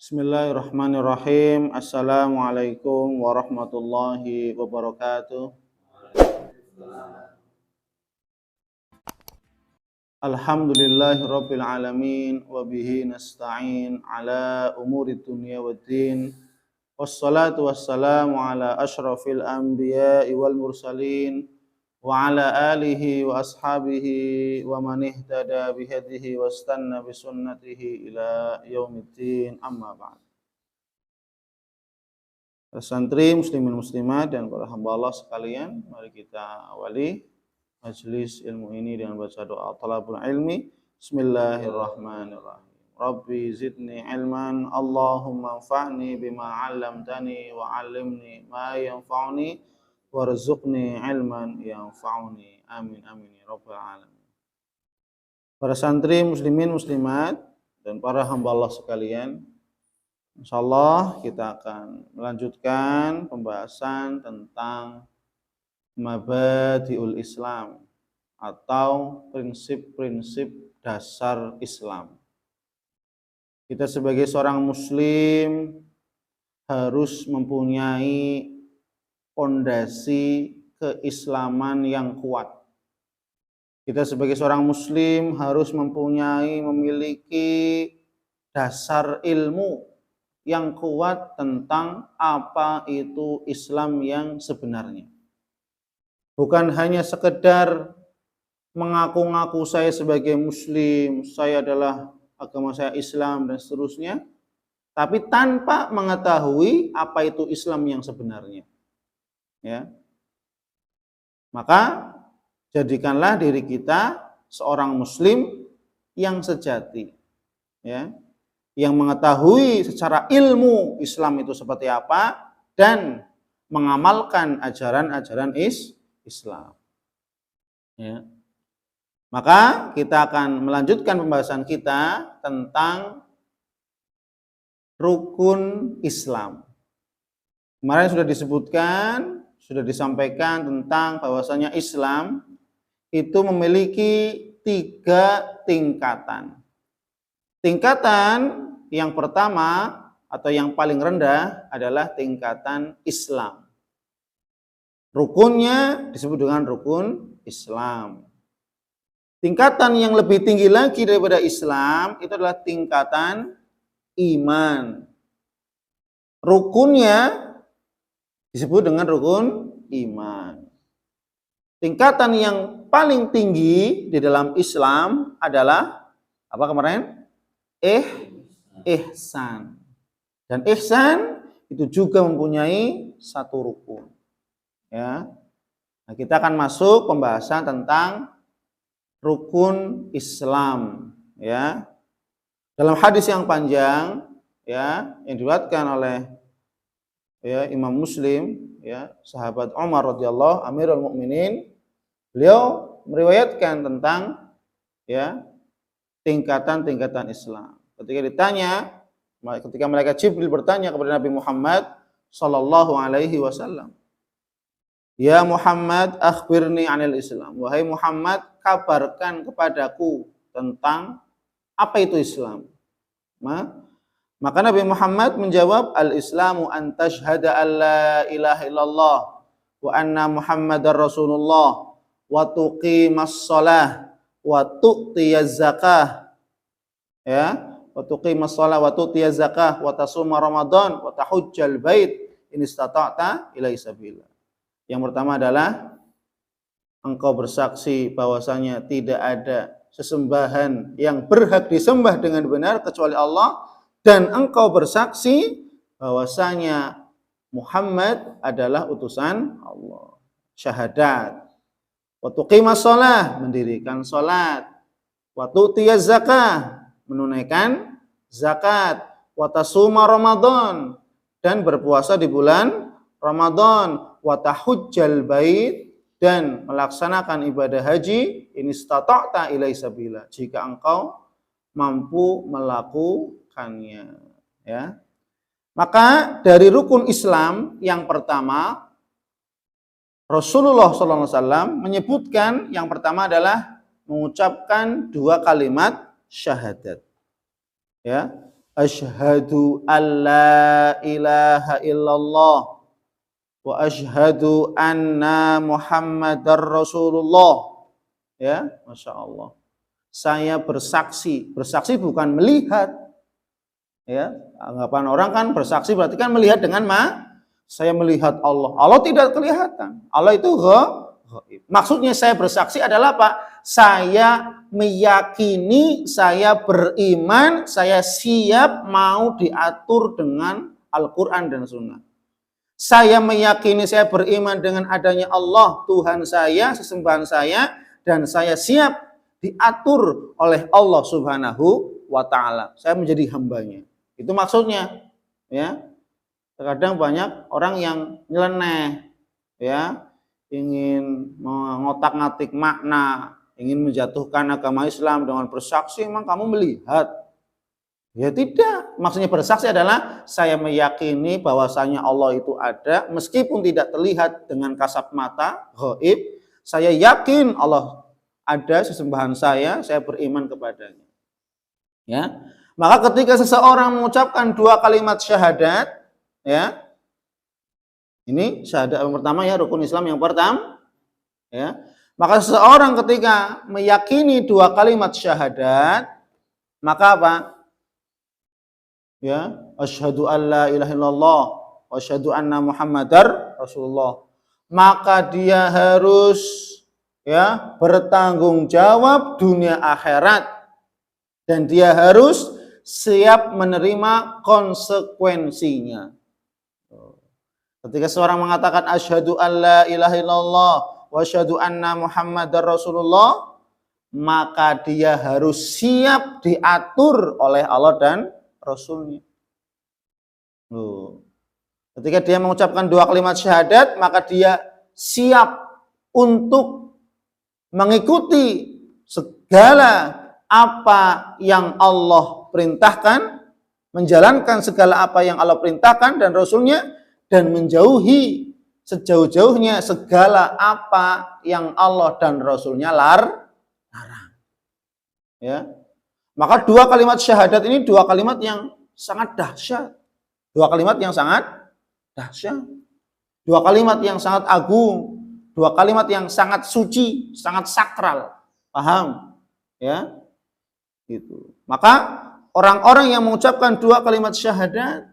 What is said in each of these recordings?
Bismillahirrahmanirrahim. Assalamualaikum warahmatullahi wabarakatuh. Alhamdulillahirabbil alamin wa bihi nasta'in ala umuri dunya waddin. Wassalatu wassalamu ala asyrafil anbiya'i wal mursalin wa ala alihi wa ashabihi wa man ihtada bihadihi wastanna bisunnatihi ila yaumiddin, amma ba'd. Santri muslimin muslimat dan para hamba Allah sekalian, mari kita awali majelis ilmu ini dengan baca doa talabul ilmi. Bismillahirrahmanirrahim. Rabbi zidni ilman, Allahumma anfa'ni bima 'allamtani wa 'allimni ma yanfa'uni warzuqni ilman yanfa'uni. Amin amin ya rabbal alamin. Para santri muslimin muslimat dan para hamba Allah sekalian, insyaallah kita akan melanjutkan pembahasan tentang Mabadi'ul Islam atau prinsip-prinsip dasar Islam. Kita sebagai seorang muslim harus mempunyai fondasi keislaman yang kuat. Kita sebagai seorang muslim harus memiliki dasar ilmu yang kuat tentang apa itu Islam yang sebenarnya. Bukan hanya sekedar mengaku-ngaku saya sebagai muslim, saya adalah agama saya Islam dan seterusnya, tapi tanpa mengetahui apa itu Islam yang sebenarnya. Ya. Maka jadikanlah diri kita seorang muslim yang sejati, ya, yang mengetahui secara ilmu Islam itu seperti apa dan mengamalkan ajaran-ajaran Islam. Ya. Maka kita akan melanjutkan pembahasan kita tentang rukun Islam. Kemarin sudah disebutkan, sudah disampaikan tentang bahwasanya Islam itu memiliki 3 tingkatan. Tingkatan yang pertama atau yang paling rendah adalah tingkatan Islam. Rukunnya disebut dengan rukun Islam. Tingkatan yang lebih tinggi lagi daripada Islam itu adalah tingkatan iman. Rukunnya disebut dengan rukun iman. Tingkatan yang paling tinggi di dalam Islam adalah apa kemarin? Ihsan. Dan ihsan itu juga mempunyai 1 rukun. Ya. Nah, kita akan masuk pembahasan tentang rukun Islam, ya. Dalam hadis yang panjang, ya, yang diriwayatkan oleh Imam Muslim, ya, sahabat Umar radhiyallahu Amirul Mukminin, beliau meriwayatkan tentang, ya, tingkatan-tingkatan Islam. Ketika malaikat Jibril bertanya kepada Nabi Muhammad sallallahu alaihi wasallam, "Ya Muhammad, akhbirni 'anil Islam." Wahai Muhammad, kabarkan kepadaku tentang apa itu Islam. Maka Nabi Muhammad menjawab, "Al-Islamu an tashhada an la ilaha illallah wa anna Muhammadar Rasulullah wa tuqimas shalah wa tu'tiyaz zakah." Ya, wa tuqimas shalah wa tu'tiyaz zakah wa tasuma Ramadan wa tahujjal bait in istata'ta ilaihi sabila. Yang pertama adalah engkau bersaksi bahwasanya tidak ada sesembahan yang berhak disembah dengan benar kecuali Allah, dan engkau bersaksi bahwasanya Muhammad adalah utusan Allah. Syahadat. Wa tuqimas shalah, mendirikan salat. Wa tu'tiyaz zakah, menunaikan zakat. Wa tasuma Ramadan, dan berpuasa di bulan Ramadan. Wa tahujjal bait, dan melaksanakan ibadah haji in istata'ta ilaihi sabila, jika engkau mampu melakukannya, ya. Maka dari rukun Islam yang pertama, Rasulullah SAW menyebutkan yang pertama adalah mengucapkan 2 kalimat syahadat, ya. asyhadu alla ilaha illallah wa asyhadu anna Muhammadar Rasulullah. Ya, Masya Allah. Saya bersaksi. Bersaksi bukan melihat. Ya, anggapan orang kan bersaksi berarti kan melihat dengan saya melihat Allah. Allah tidak kelihatan. Allah itu ghaib. Maksudnya saya bersaksi adalah apa? Saya meyakini, saya beriman, saya siap mau diatur dengan Al-Quran dan Sunnah. Saya meyakini, saya beriman dengan adanya Allah, Tuhan saya, sesembahan saya, dan saya siap diatur oleh Allah Subhanahu wa Ta'ala. Saya menjadi hambanya. Itu maksudnya. Ya. Terkadang banyak orang yang nyeleneh, ya, ingin mengotak-ngatik makna, ingin menjatuhkan agama Islam dengan bersaksi. Emang kamu melihat? Ya tidak. Maksudnya bersaksi adalah saya meyakini bahwasanya Allah itu ada, meskipun tidak terlihat dengan kasat mata, ghaib. Saya yakin Allah ada, sesembahan saya beriman kepadanya. Ya, maka ketika seseorang mengucapkan dua kalimat syahadat, ya, ini syahadat yang pertama ya, rukun Islam yang pertama, ya, maka seseorang ketika meyakini dua kalimat syahadat, maka apa? Ya, asyhadu alla ilaha illallah wa asyhadu anna Muhammadar Rasulullah. Maka dia harus, ya, bertanggung jawab dunia akhirat, dan dia harus siap menerima konsekuensinya. Ketika seorang mengatakan asyhadu alla ilaha illallah wa asyhadu anna Muhammadar Rasulullah, maka dia harus siap diatur oleh Allah dan Rasulnya. Ketika dia mengucapkan dua kalimat syahadat, maka dia siap untuk mengikuti segala apa yang Allah perintahkan, menjalankan segala apa yang Allah perintahkan dan Rasulnya, dan menjauhi sejauh-jauhnya segala apa yang Allah dan Rasulnya larang. Ya. Maka dua kalimat syahadat ini dua kalimat yang sangat dahsyat. Dua kalimat yang sangat dahsyat. Dua kalimat yang sangat agung. Dua kalimat yang sangat suci, sangat sakral. Paham? Ya. Gitu. Maka orang-orang yang mengucapkan dua kalimat syahadat,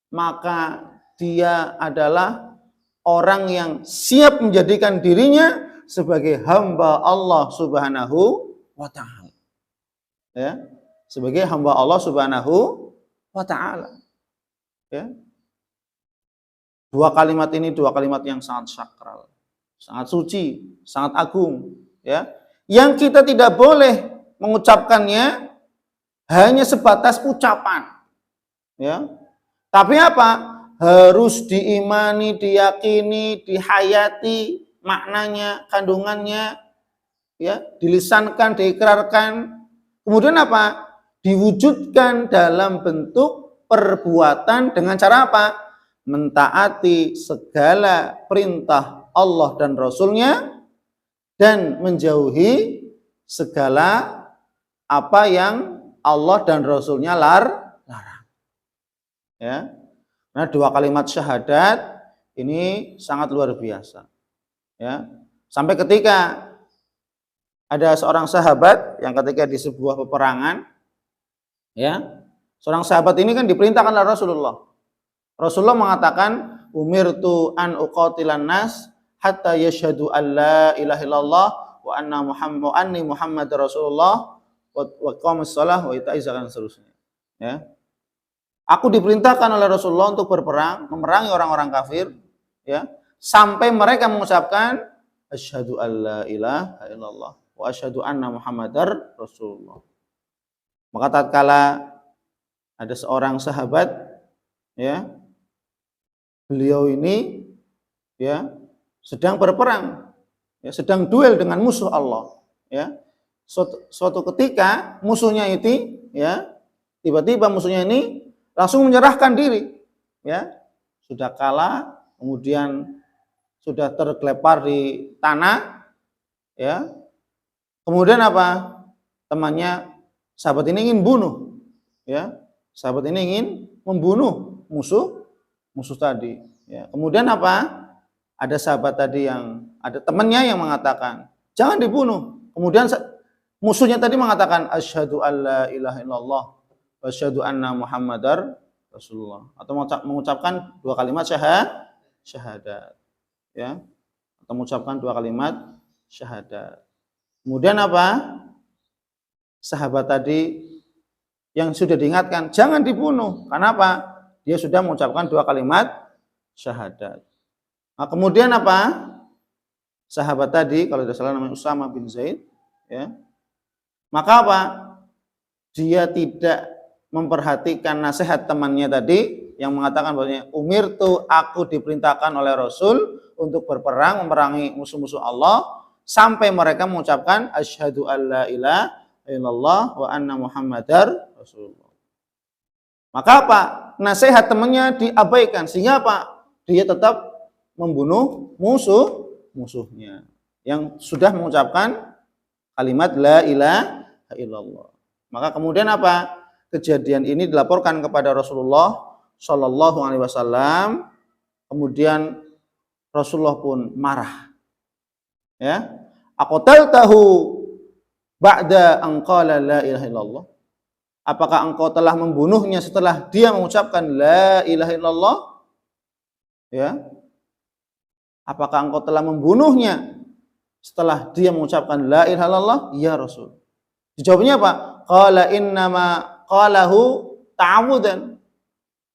maka dia adalah orang yang siap menjadikan dirinya sebagai hamba Allah Subhanahu wa Ta'ala. Ya, sebagai hamba Allah Subhanahu wa Ta'ala. Ya. Dua kalimat ini dua kalimat yang sangat sakral, sangat suci, sangat agung, ya. Yang kita tidak boleh mengucapkannya hanya sebatas ucapan, ya. Tapi apa? Harus diimani, diyakini, dihayati maknanya, kandungannya, ya, dilisankan, diikrarkan. Kemudian apa? Diwujudkan dalam bentuk perbuatan dengan cara apa? Mentaati segala perintah Allah dan Rasulnya, dan menjauhi segala apa yang Allah dan Rasulnya larang. Ya. Nah, dua kalimat syahadat ini sangat luar biasa. Ya. Sampai ketika ada seorang sahabat yang ketika di sebuah peperangan, ya, seorang sahabat ini kan diperintahkan oleh Rasulullah. Rasulullah mengatakan, umirtu an uqatilan nas hatta yashhadu an la ilaha illallah wa anni Muhammad Rasulullah wa qamus shalah wa ita'iz zakat dan seterusnya. Ya. Aku diperintahkan oleh Rasulullah untuk berperang, memerangi orang-orang kafir, ya, sampai mereka mengucapkan asyhadu an la ilaha illallah wa asyhadu anna Muhammadar Rasulullah. Maka tatkala ada seorang sahabat, ya, beliau ini, ya, sedang berperang, ya, sedang duel dengan musuh Allah, ya. Suatu ketika musuhnya itu, ya, tiba-tiba musuhnya ini langsung menyerahkan diri, ya, sudah kalah, kemudian sudah tergelepar di tanah, ya. Kemudian apa? Temannya, sahabat ini ingin bunuh, ya. Sahabat ini ingin membunuh musuh tadi. Ya. Kemudian apa? Ada sahabat tadi ada temannya yang mengatakan, jangan dibunuh. Kemudian musuhnya tadi mengatakan, asyhadu alla ilaha illallah wa asyhadu anna muhammadar rasulullah. Atau mengucapkan 2 kalimat syahadat. Ya. Atau mengucapkan 2 kalimat syahadat. Kemudian apa? Sahabat tadi yang sudah diingatkan, jangan dibunuh. Kenapa? Dia sudah mengucapkan 2 kalimat syahadat. Nah, kemudian apa? Sahabat tadi, kalau tidak salah namanya Usama bin Zaid, ya. Maka apa? Dia tidak memperhatikan nasihat temannya tadi yang mengatakan bahwasanya umirtu, aku diperintahkan oleh Rasul untuk berperang memerangi musuh-musuh Allah sampai mereka mengucapkan asyhadu alla ilaha illallah wa anna muhammadar rasulullah. Maka apa? Nasihat temannya diabaikan sehingga apa? Dia tetap membunuh musuhnya yang sudah mengucapkan kalimat la ilaha illallah. Maka kemudian apa? Kejadian ini dilaporkan kepada Rasulullah Shallallahu Alaihi Wasallam. Kemudian Rasulullah pun marah. Ya, aqtaltahu ba'da an qala la ilaha illallah. Apakah engkau telah membunuhnya setelah dia mengucapkan la ilaha illallah? Ya. Apakah engkau telah membunuhnya setelah dia mengucapkan la ilaha illallah? Ya Rasul. Dijawabnya apa? Qala innama qalahu ta'awudan.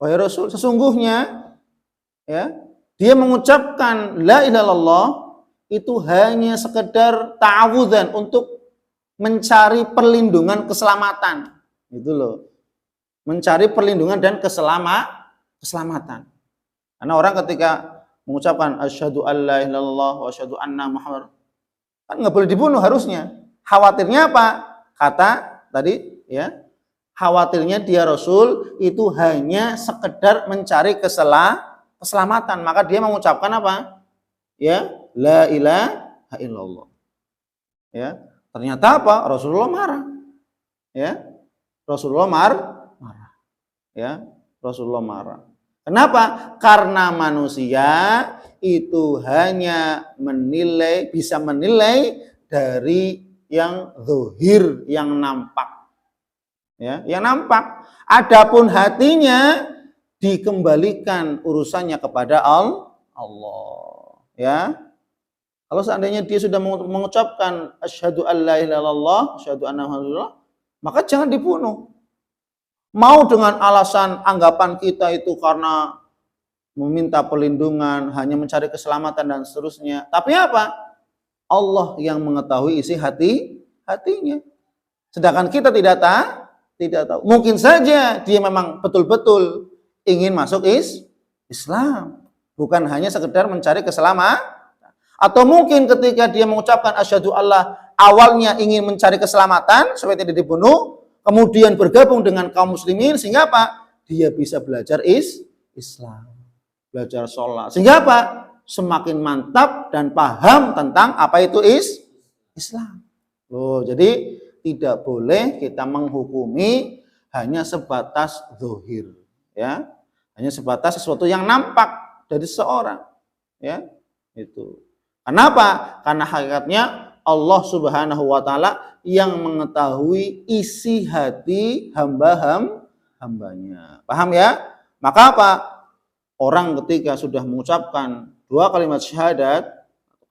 Wahai Rasul, sesungguhnya ya, dia mengucapkan la ilaha illallah itu hanya sekedar ta'awudan, untuk mencari perlindungan keselamatan. Itu loh. Mencari perlindungan dan keselamatan. Karena orang ketika mengucapkan asyhadu alla ilaha illallah wa asyhadu anna muhammad, kan nggak boleh dibunuh harusnya. Khawatirnya apa? Kata tadi ya, khawatirnya dia Rasul itu hanya sekedar mencari keselamatan. Maka dia mengucapkan apa? Ya, la ilaha illallah. Ya, ternyata apa? Rasulullah marah. Ya. Rasulullah marah. Ya, Rasulullah marah. Kenapa? Karena manusia itu hanya bisa menilai dari yang zahir, yang nampak. Ya, yang nampak. Adapun hatinya dikembalikan urusannya kepada Allah. Ya. Kalau seandainya dia sudah mengucapkan asyhadu alla ilaha illallah, asyhadu anna muhammadar, maka jangan dibunuh. Mau dengan alasan anggapan kita itu karena meminta perlindungan, hanya mencari keselamatan dan seterusnya. Tapi apa? Allah yang mengetahui isi hatinya. Sedangkan kita tidak tahu. Mungkin saja dia memang betul-betul ingin masuk Islam, bukan hanya sekedar mencari keselamatan. Atau mungkin ketika dia mengucapkan asyhadu Allah, awalnya ingin mencari keselamatan supaya tidak dibunuh, kemudian bergabung dengan kaum muslimin sehingga apa? Dia bisa belajar Islam, belajar sholat. Sehingga apa? Semakin mantap dan paham tentang apa itu Islam. Loh, jadi tidak boleh kita menghukumi hanya sebatas zahir, ya. Hanya sebatas sesuatu yang nampak dari seseorang, ya. Itu. Kenapa? Karena hakikatnya Allah Subhanahu wa taala yang mengetahui isi hati hambanya. Paham ya? Maka apa? Orang ketika sudah mengucapkan 2 kalimat syahadat,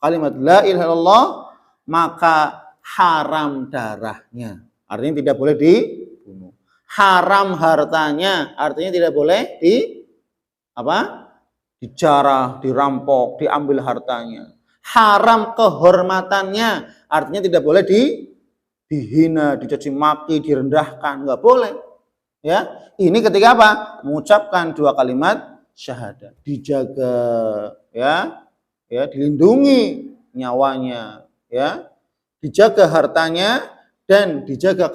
kalimat la ilaha illallah, maka haram darahnya. Artinya tidak boleh dibunuh. Haram hartanya, artinya tidak boleh dijarah, dirampok, diambil hartanya. Haram kehormatannya, artinya tidak boleh dihina, dicaci maki, direndahkan, nggak boleh. Ya, ini ketika apa? Mengucapkan 2 kalimat syahadat, dijaga, ya, dilindungi nyawanya, ya, dijaga hartanya dan dijaga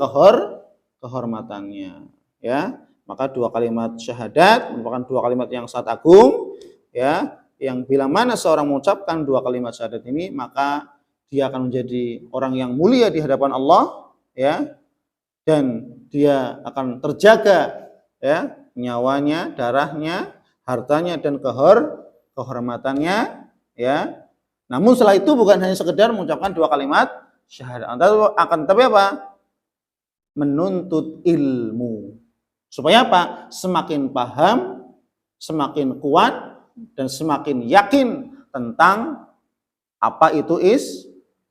kehormatannya, ya. Maka 2 kalimat syahadat merupakan 2 kalimat yang sangat agung, ya, yang bila mana seorang mengucapkan 2 kalimat syahadat ini, maka dia akan menjadi orang yang mulia di hadapan Allah, ya, dan dia akan terjaga, ya, nyawanya, darahnya, hartanya dan kehormatannya, ya. Namun setelah itu bukan hanya sekedar mengucapkan 2 kalimat syahadat, akan tapi apa? Menuntut ilmu. Supaya apa? Semakin paham, semakin kuat dan semakin yakin tentang apa itu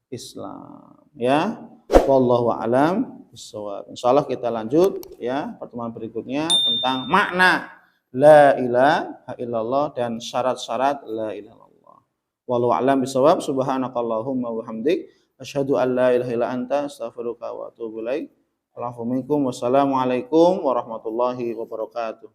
Islam, ya. Wallahu a'lam bishawab. Insyaallah kita lanjut ya pertemuan berikutnya tentang makna la ilaha illallah dan syarat-syarat la ilaha illallah. Wallahu a'lam bishawab. Subhanakallahumma wa bihamdik asyhadu an la ilaha illa anta astaghfiruka wa atubu ilaik. Wassalamualaikum warahmatullahi wabarakatuh.